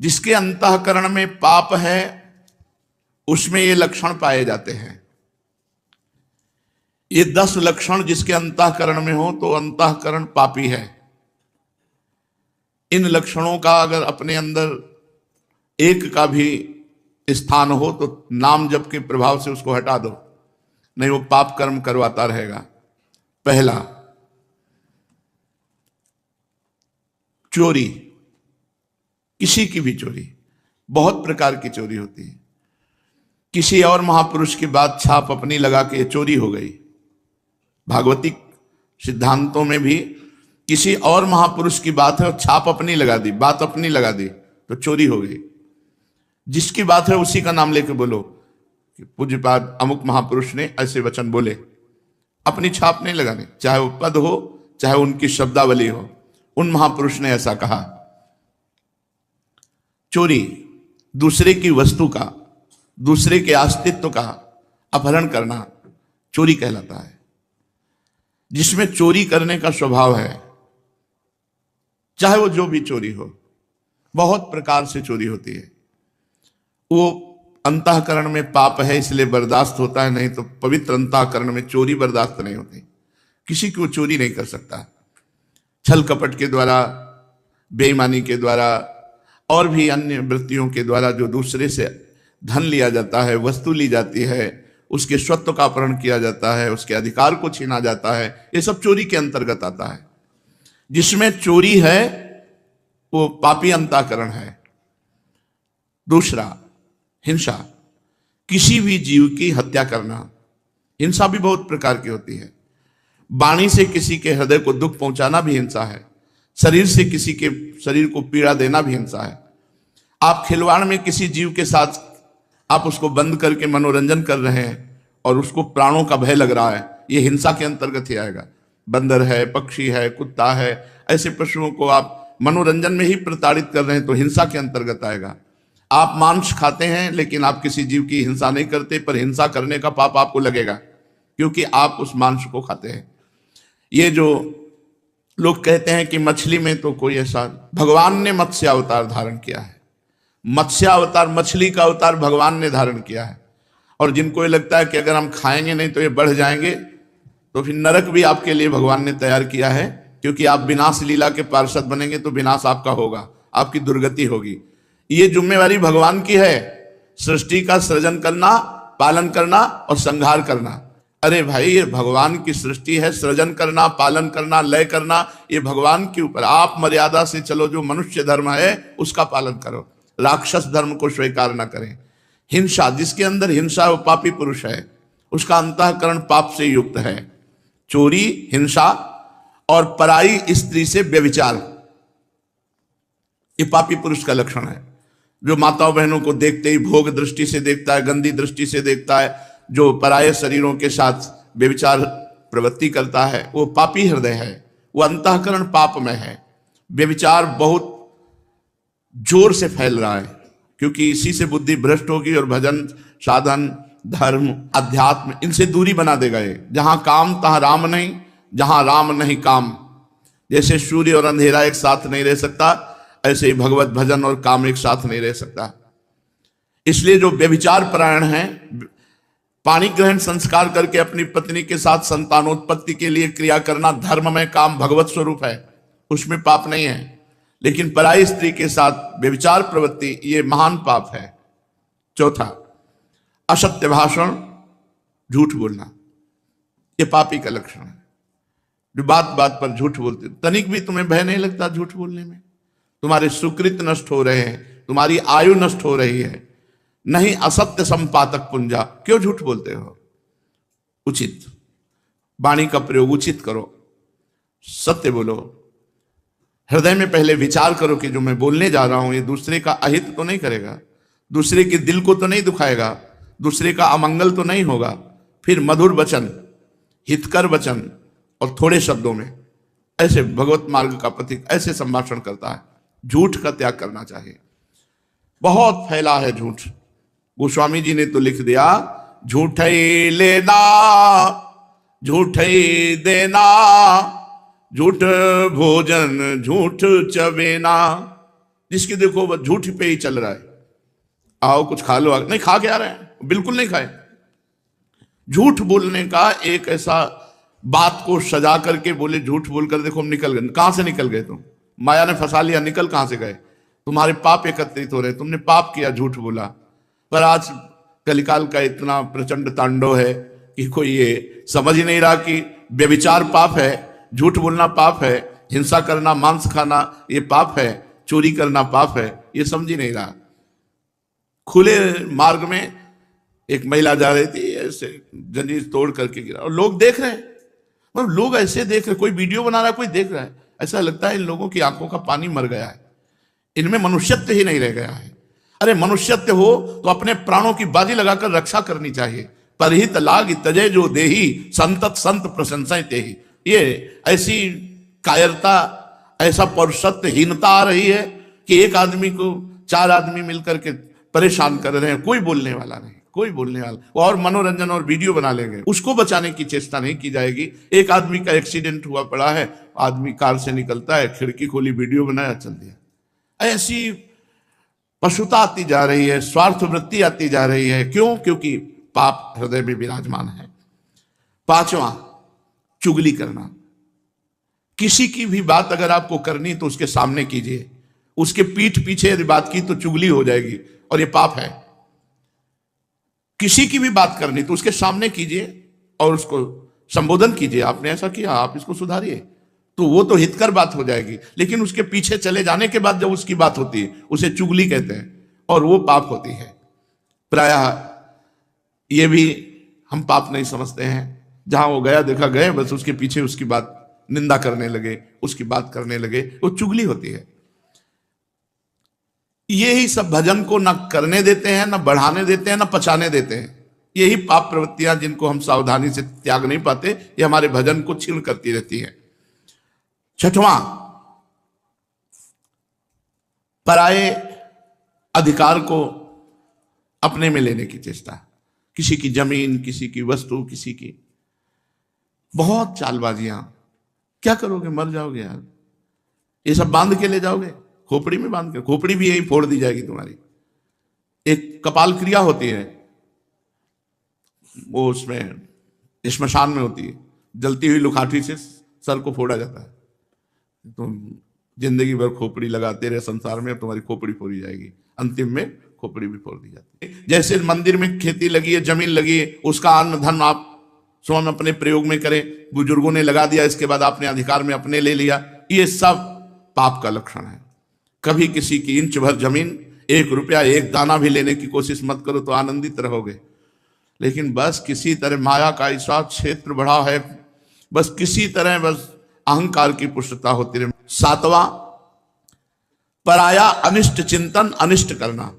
जिसके अंतःकरण में पाप है उसमें ये लक्षण पाए जाते हैं। ये 10 लक्षण जिसके अंतःकरण में हो तो अंतःकरण पापी है। इन लक्षणों का अगर अपने अंदर एक का भी स्थान हो तो नाम जप के प्रभाव से उसको हटा दो, नहीं वो पाप कर्म करवाता रहेगा। पहला, चोरी। किसी की भी चोरी, बहुत प्रकार की चोरी होती है। किसी और महापुरुष की बात छाप अपनी लगा के चोरी हो गई। भागवतिक सिद्धांतों में भी किसी और महापुरुष की बात है और छाप अपनी लगा दी, बात अपनी लगा दी तो चोरी हो गई। जिसकी बात है उसी का नाम लेके बोलो कि पूज्यपाद अमुक महापुरुष ने ऐसे वचन बोले, अपनी छाप नहीं लगाने, चाहे वो पद हो चाहे उनकी शब्दावली हो, उन महापुरुष ने ऐसा कहा। चोरी, दूसरे की वस्तु का, दूसरे के अस्तित्व का अपहरण करना चोरी कहलाता है। जिसमें चोरी करने का स्वभाव है, चाहे वो जो भी चोरी हो, बहुत प्रकार से चोरी होती है। वो अंतःकरण में पाप है इसलिए बर्दाश्त होता है, नहीं तो पवित्र अंतःकरण में चोरी बर्दाश्त नहीं होती। किसी की वो चोरी नहीं कर सकता। छल कपट के द्वारा, बेईमानी के द्वारा और भी अन्य वृत्तियों के द्वारा जो दूसरे से धन लिया जाता है, वस्तु ली जाती है, उसके स्वत्व का अपहरण किया जाता है, उसके अधिकार को छीना जाता है, ये सब चोरी के अंतर्गत आता है। जिसमें चोरी है वो पापी अंतःकरण है। दूसरा, हिंसा। किसी भी जीव की हत्या करना। हिंसा भी बहुत प्रकार की होती है। वाणी से किसी के हृदय को दुख पहुंचाना भी हिंसा है। शरीर से किसी के शरीर को पीड़ा देना भी हिंसा है। आप खिलवाड़ में किसी जीव के साथ आप उसको बंद करके मनोरंजन कर रहे हैं और उसको प्राणों का भय लग रहा है, ये हिंसा के अंतर्गत ही आएगा। बंदर है, पक्षी है, कुत्ता है, ऐसे पशुओं को आप मनोरंजन में ही प्रताड़ित कर रहे हैं तो हिंसा के अंतर्गत आएगा। आप मांस खाते हैं लेकिन आप किसी जीव की हिंसा नहीं करते, पर हिंसा करने का पाप आपको लगेगा क्योंकि आप उस मांस को खाते हैं। ये जो लोग कहते हैं कि मछली में तो कोई ऐसा, भगवान ने मत्स्य अवतार धारण किया है। मत्स्य अवतार, मछली का अवतार भगवान ने धारण किया है। और जिनको ये लगता है कि अगर हम खाएंगे नहीं तो ये बढ़ जाएंगे, तो फिर नरक भी आपके लिए भगवान ने तैयार किया है, क्योंकि आप विनाश लीला के पार्षद बनेंगे तो विनाश आपका होगा, आपकी दुर्गति होगी। ये जिम्मेवारी भगवान की है, सृष्टि का सृजन करना, पालन करना और संहार करना। अरे भाई, ये भगवान की सृष्टि है, सृजन करना, पालन करना, लय करना, ये भगवान के ऊपर। आप मर्यादा से चलो, जो मनुष्य धर्म है उसका पालन करो, राक्षस धर्म को स्वीकार न करें। हिंसा, जिसके अंदर हिंसा वो पापी पुरुष है, उसका अंतःकरण पाप से युक्त है। चोरी, हिंसा और पराई स्त्री से व्यभिचार, ये पापी पुरुष का लक्षण है। जो माताओं बहनों को देखते ही भोग दृष्टि से देखता है, गंदी दृष्टि से देखता है, जो पराये शरीरों के साथ व्यभिचार प्रवृत्ति करता है, वो पापी हृदय है, वो अंतःकरण पाप में है। व्यभिचार बहुत जोर से फैल रहा है क्योंकि इसी से बुद्धि भ्रष्ट होगी और भजन, साधन, धर्म, अध्यात्म, इनसे दूरी बना देगा ये। जहां काम तहां राम नहीं, जहां राम नहीं काम। जैसे सूर्य और अंधेरा एक साथ नहीं रह सकता, ऐसे ही भगवत भजन और काम एक साथ नहीं रह सकता। इसलिए जो व्यभिचार परायण हैं, पाणी ग्रहण संस्कार करके अपनी पत्नी के साथ संतानोत्पत्ति के लिए क्रिया करना धर्म में काम भगवत स्वरूप है, उसमें पाप नहीं है। लेकिन पराई स्त्री के साथ व्यभिचार प्रवृत्ति, ये महान पाप है। चौथा, असत्य भाषण, झूठ बोलना, ये पापी का लक्षण है। जो बात बात पर झूठ बोलते, तनिक भी तुम्हें भय नहीं लगता झूठ बोलने में? तुम्हारे सुकृत नष्ट हो रहे हैं, तुम्हारी आयु नष्ट हो रही है। नहीं, असत्य संपातक पुंजा, क्यों झूठ बोलते हो? उचित वाणी का प्रयोग उचित करो, सत्य बोलो। हृदय में पहले विचार करो कि जो मैं बोलने जा रहा हूं ये दूसरे का अहित तो नहीं करेगा, दूसरे के दिल को तो नहीं दुखाएगा, दूसरे का अमंगल तो नहीं होगा। फिर मधुर वचन, हितकर वचन और थोड़े शब्दों में, ऐसे भगवत मार्ग का पथिक ऐसे संभाषण करता है। झूठ का त्याग करना चाहिए। बहुत फैला है झूठ। गोस्वामी जी ने तो लिख दिया, झूठ ही लेना, झूठ ही देना, झूठ भोजन झूठ चबेना। जिसकी देखो बस झूठ पे ही चल रहा है, आओ कुछ खा लो, नहीं खा के आ रहे हैं, बिल्कुल नहीं खाए। झूठ बोलने का एक ऐसा बात को सजा करके बोले, झूठ बोलकर देखो हम निकल गए। कहां से निकल गए तुम? माया ने फंसा लिया, निकल कहां से गए? तुम्हारे पाप एकत्रित हो रहे, तुमने पाप किया, झूठ बोला। पर आज कलिकाल का इतना प्रचंड तांडव है कि कोई ये समझ ही नहीं रहा कि व्यभिचार पाप है, झूठ बोलना पाप है, हिंसा करना, मांस खाना ये पाप है, चोरी करना पाप है, ये समझ ही नहीं रहा। खुले मार्ग में एक महिला जा रही थी, ऐसे जंजीर तोड़ करके गिरा और लोग देख रहे हैं। मतलब लोग ऐसे देख रहे, कोई वीडियो बना रहा है, कोई देख रहा है, ऐसा लगता है इन लोगों की आंखों का पानी मर गया है, इनमें मनुष्यत्व ही नहीं रह गया है। अरे मनुष्यत्व हो तो अपने प्राणों की बाजी लगाकर रक्षा करनी चाहिए। परहित लाग तजय जो देही, संतत संत प्रशंसा तेही। ये ऐसी कायरता, ऐसा पौरुषत्वहीनता आ रही है कि एक आदमी को 4 आदमी मिलकर के परेशान कर रहे हैं, कोई बोलने वाला नहीं, कोई बोलने वाला, और मनोरंजन और वीडियो बना लेंगे, उसको बचाने की चेष्टा नहीं की जाएगी। एक आदमी का एक्सीडेंट हुआ पड़ा है, आदमी कार से निकलता है, खिड़की खोली, वीडियो बनाया, चल दिया। ऐसी पशुता आती जा रही है, स्वार्थ वृत्ति आती जा रही है। क्यों? क्योंकि पाप हृदय में विराजमान है। 5वां, चुगली करना। किसी की भी बात अगर आपको करनी तो उसके सामने कीजिए, उसके पीठ पीछे यदि बात की तो चुगली हो जाएगी और ये पाप है। किसी की भी बात करनी तो उसके सामने कीजिए और उसको संबोधन कीजिए, आपने ऐसा किया, आप इसको सुधारिए, तो वो तो हितकर बात हो जाएगी। लेकिन उसके पीछे चले जाने के बाद जब उसकी बात होती है, उसे चुगली कहते हैं और वो पाप होती है। प्रायः ये भी हम पाप नहीं समझते हैं, जहां वो गया देखा गए, बस उसके पीछे उसकी बात निंदा करने लगे, उसकी बात करने लगे, वो चुगली होती है। यही सब भजन को न करने देते हैं, न बढ़ाने देते हैं, न पचाने देते हैं। यही पाप प्रवृत्तियां जिनको हम सावधानी से त्याग नहीं पाते, ये हमारे भजन को छीण करती रहती है। 6वां, पराये अधिकार को अपने में लेने की चेष्टा। किसी की जमीन, किसी की वस्तु, किसी की, बहुत चालबाजियां। क्या करोगे? मर जाओगे यार, ये सब बांध के ले जाओगे, खोपड़ी में बांध के, खोपड़ी भी यही फोड़ दी जाएगी तुम्हारी। एक कपाल क्रिया होती है, वो उसमें श्मशान में होती है, जलती हुई लुखाठी से सर को फोड़ा जाता है। तुम जिंदगी भर खोपड़ी लगाते रहे संसार में, तुम्हारी खोपड़ी फोड़ी जाएगी, अंतिम में खोपड़ी भी फोड़ दी जाती है। जैसे मंदिर में खेती लगी है, जमीन लगी है, उसका अन्न धन आप स्वयं अपने प्रयोग में करें, बुजुर्गों ने लगा दिया, इसके बाद आपने अधिकार में अपने ले लिया, ये सब पाप का लक्षण है। कभी किसी की इंच भर जमीन, 1 रुपया, 1 दाना भी लेने की कोशिश मत करो, तो आनंदित रहोगे। लेकिन बस किसी तरह माया का ऐसा क्षेत्र बढ़ा है, बस किसी तरह बस अहंकार की पुष्टता होती रहे। 7वां, पराया अनिष्ट चिंतन, अनिष्ट करना।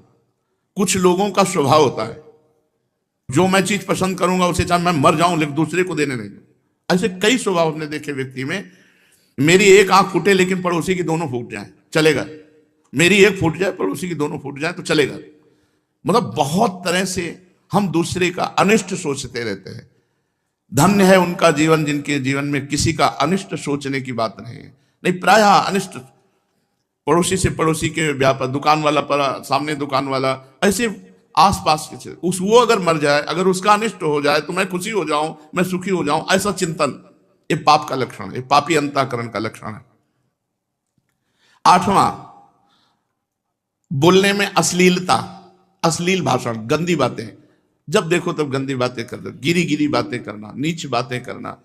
कुछ लोगों का स्वभाव होता है, जो मैं चीज पसंद करूंगा उसे चाहे मैं मर जाऊं, लेकिन दूसरे को देने नहीं। ऐसे कई स्वभाव हमने देखे व्यक्ति में। मेरी एक आंख फूटे लेकिन पड़ोसी की दोनों फूट जाए, चलेगा। मेरी एक फूट जाए, पड़ोसी की दोनों फूट जाए तो चलेगा। मतलब बहुत तरह से हम दूसरे का अनिष्ट सोचते रहते हैं। धन्य है उनका जीवन जिनके जीवन में किसी का अनिष्ट सोचने की बात नहीं है। नहीं, प्रायः अनिष्ट, पड़ोसी से पड़ोसी के व्यापार, दुकान वाला पर सामने दुकान वाला, ऐसे आसपास के उस, वो अगर मर जाए, अगर उसका अनिष्ट हो जाए तो मैं खुशी हो जाऊं, मैं सुखी हो जाऊं, ऐसा चिंतन, ये पाप का लक्षण है, ये पापी अंतःकरण का लक्षण है। 8वां, बोलने में अश्लीलता, अश्लील भाषण, गंदी बातें। जब देखो तब गंदी बातें करना, गिरी गिरी बातें करना, नीच बातें करना।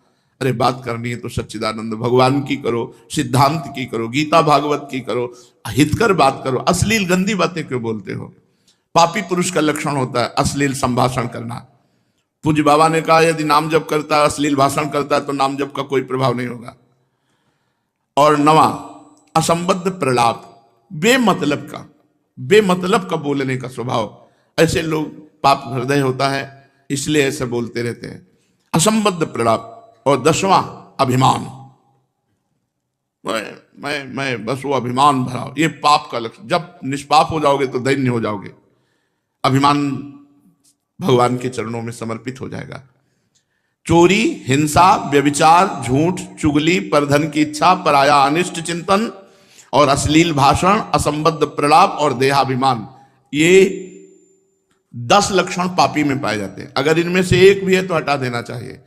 अरे बात करनी है तो सच्चिदानंद भगवान की करो, सिद्धांत की करो, गीता भागवत की करो, हितकर बात करो। अश्लील गंदी बातें क्यों बोलते हो? पापी पुरुष का लक्षण होता है अश्लील संभाषण करना। पूज्य बाबा ने कहा, यदि नाम जप करता है, अश्लील भाषण करता है, तो नाम जप का कोई प्रभाव नहीं होगा। और 9वां, असंबद्ध प्रलाप, बेमतलब का बोलने का स्वभाव। ऐसे लोग पाप हृदय होता है, इसलिए ऐसे बोलते रहते हैं, असंबद्ध प्रलाप। और 10वां, अभिमान। मैं बस वो अभिमान भरा, ये पाप का लक्षण। जब निष्पाप हो जाओगे तो दैन्य हो जाओगे। अभिमान भगवान के चरणों में समर्पित हो जाएगा। चोरी, हिंसा, व्यभिचार, झूठ, चुगली, परधन की इच्छा, पराया अनिष्ट चिंतन, और अश्लील भाषण, असंबद्ध प्रलाप और देहाभिमान, ये 10 लक्षण पापी में पाए जाते हैं। अगर इनमें से एक भी है तो हटा देना चाहिए।